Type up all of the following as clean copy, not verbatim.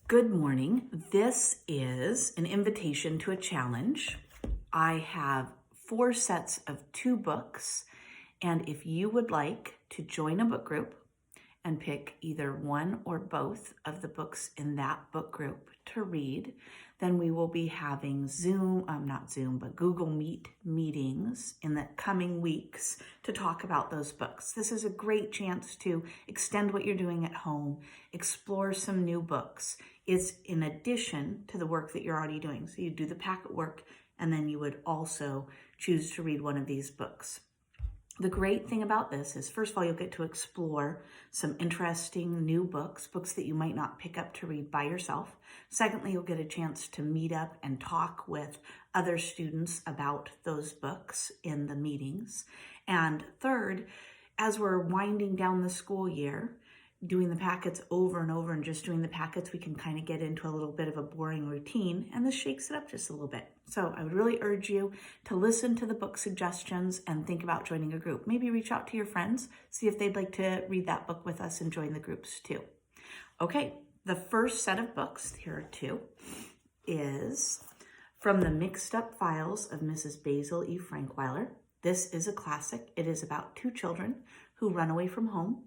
Good morning. This is an invitation to a challenge. I have 4 sets of 2 books, and if you would like to join a book group and pick either one or both of the books in that book group to read, then we will be having Google Meet meetings in the coming weeks to talk about those books. This is a great chance to extend what you're doing at home, explore some new books. It's in addition to the work that you're already doing. So you do the packet work, and then you would also choose to read one of these books. The great thing about this is, first of all, you'll get to explore some interesting new books that you might not pick up to read by yourself. Secondly, you'll get a chance to meet up and talk with other students about those books in the meetings. And third, as we're winding down the school year, doing the packets over and over and just doing the packets, we can kind of get into a little bit of a boring routine, and this shakes it up just a little bit. So I would really urge you to listen to the book suggestions and think about joining a group. Maybe reach out to your friends, see if they'd like to read that book with us and join the groups too. Okay, the first set of books, here are 2, is From the Mixed Up Files of Mrs. Basil E. Frankweiler. This is a classic. It is about 2 children who run away from home,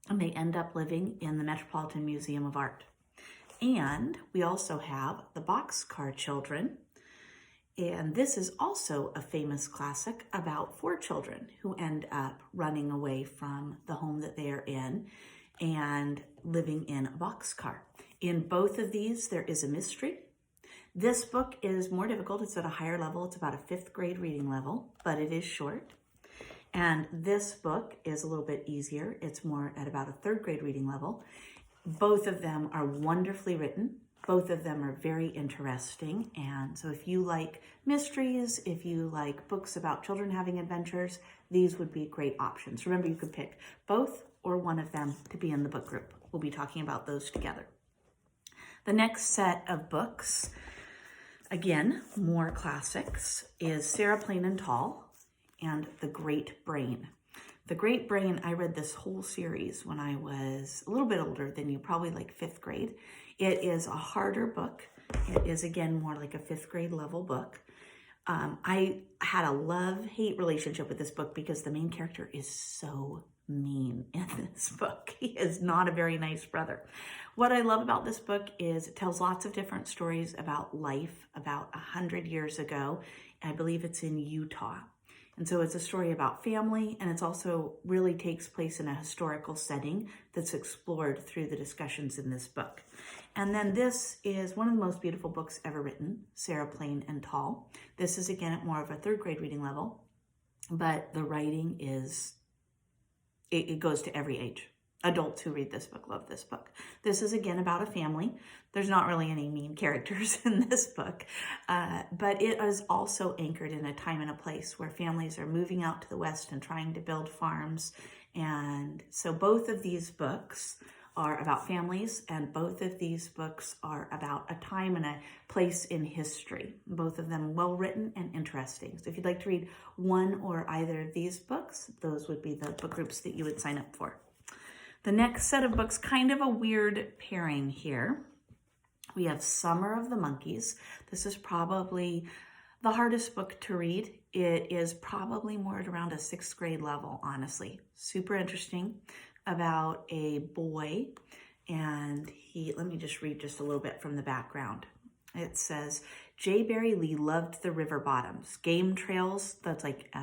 and they end up living in the Metropolitan Museum of Art. And we also have The Boxcar Children, and this is also a famous classic about 4 children who end up running away from the home that they are in and living in a boxcar. In both of these, there is a mystery. This book is more difficult. It's at a higher level. It's about a 5th grade reading level, but it is short. And this book is a little bit easier. It's more at about a 3rd grade reading level. Both of them are wonderfully written. Both of them are very interesting. And so if you like mysteries, if you like books about children having adventures, these would be great options. Remember, you could pick both or one of them to be in the book group. We'll be talking about those together. The next set of books, again, more classics, is Sarah Plain and Tall and The Great Brain. The Great Brain, I read this whole series when I was a little bit older than you, probably like 5th grade. It is a harder book. It is, again, more like a 5th grade level book. I had a love-hate relationship with this book because the main character is so mean in this book. He is not a very nice brother. What I love about this book is it tells lots of different stories about life about 100 years ago. I believe it's in Utah. And so it's a story about family, and it's also really takes place in a historical setting that's explored through the discussions in this book. And then this is one of the most beautiful books ever written, Sarah Plain and Tall. This is, again, at more of a 3rd grade reading level, but the writing is, it goes to every age. Adults who read this book love this book. This is, again, about a family. There's not really any mean characters in this book, but it is also anchored in a time and a place where families are moving out to the West and trying to build farms. And so both of these books are about families, and both of these books are about a time and a place in history. Both of them well written and interesting. So if you'd like to read one or either of these books, those would be the book groups that you would sign up for. The next set of books, kind of a weird pairing here. We have Summer of the Monkeys. This is probably the hardest book to read. It is probably more at around a 6th grade level, honestly. Super interesting, about a boy, and let me just read just a little bit from the background. It says, J. Barry Lee loved the river bottoms, game trails, that's like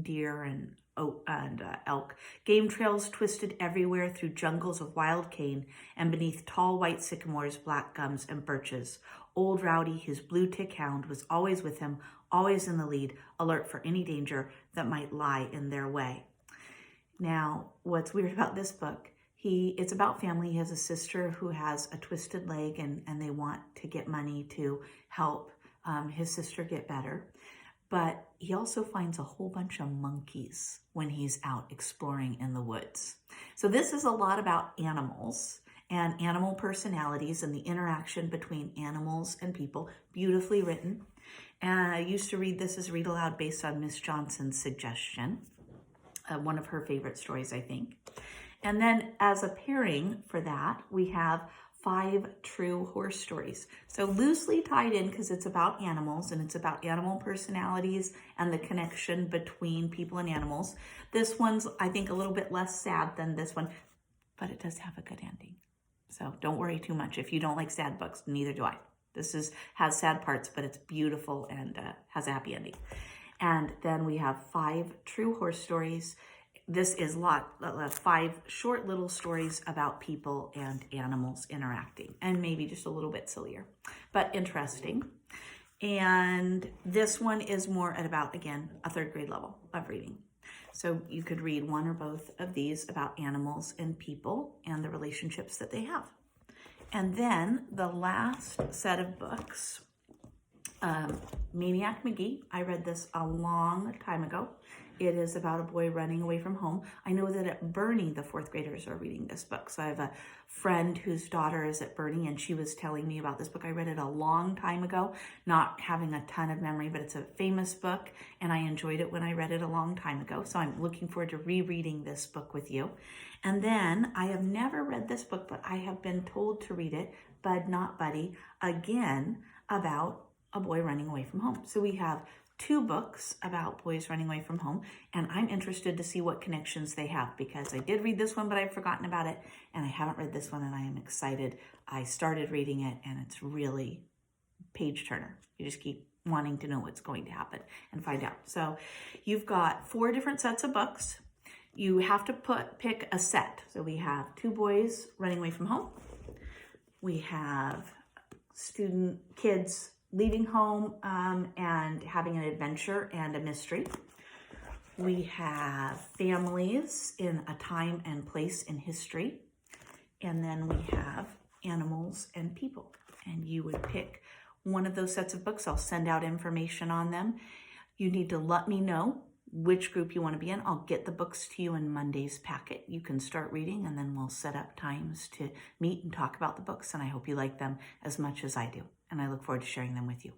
deer and elk, game trails twisted everywhere through jungles of wild cane and beneath tall white sycamores, black gums, and birches. Old Rowdy, his blue tick hound, was always with him, always in the lead, alert for any danger that might lie in their way. Now, what's weird about this book, it's about family. He has a sister who has a twisted leg, and they want to get money to help his sister get better. But he also finds a whole bunch of monkeys when he's out exploring in the woods. So this is a lot about animals and animal personalities and the interaction between animals and people. Beautifully written. And I used to read this as read aloud based on Miss Johnson's suggestion. One of her favorite stories, I think. And then as a pairing for that, we have 5 True Horse Stories. So loosely tied in because it's about animals and it's about animal personalities and the connection between people and animals. This one's, I think, a little bit less sad than this one, but it does have a good ending. So don't worry too much. If you don't like sad books, neither do I. This has sad parts, but it's beautiful and has a happy ending. And then we have 5 True Horse Stories. This is 5 short little stories about people and animals interacting, and maybe just a little bit sillier, but interesting. And this one is more at about, again, a 3rd grade level of reading. So you could read one or both of these about animals and people and the relationships that they have. And then the last set of books, Maniac McGee. I read this a long time ago. It is about a boy running away from home. I know that at Bernie, the 4th graders are reading this book. So I have a friend whose daughter is at Bernie, and she was telling me about this book. I read it a long time ago, not having a ton of memory, but it's a famous book, and I enjoyed it when I read it a long time ago. So I'm looking forward to rereading this book with you. And then I have never read this book, but I have been told to read it, Bud Not Buddy, again, about a boy running away from home. So we have 2 books about boys running away from home, and I'm interested to see what connections they have, because I did read this one, but I've forgotten about it, and I haven't read this one, and I am excited. I started reading it, and it's really page turner. You just keep wanting to know what's going to happen and find out. So you've got 4 different sets of books. You have to pick a set. So we have 2 boys running away from home. We have kids leaving home and having an adventure and a mystery. We have families in a time and place in history. And then we have animals and people. And you would pick one of those sets of books. I'll send out information on them. You need to let me know which group you want to be in. I'll get the books to you in Monday's packet. You can start reading, and then we'll set up times to meet and talk about the books. And I hope you like them as much as I do. And I look forward to sharing them with you.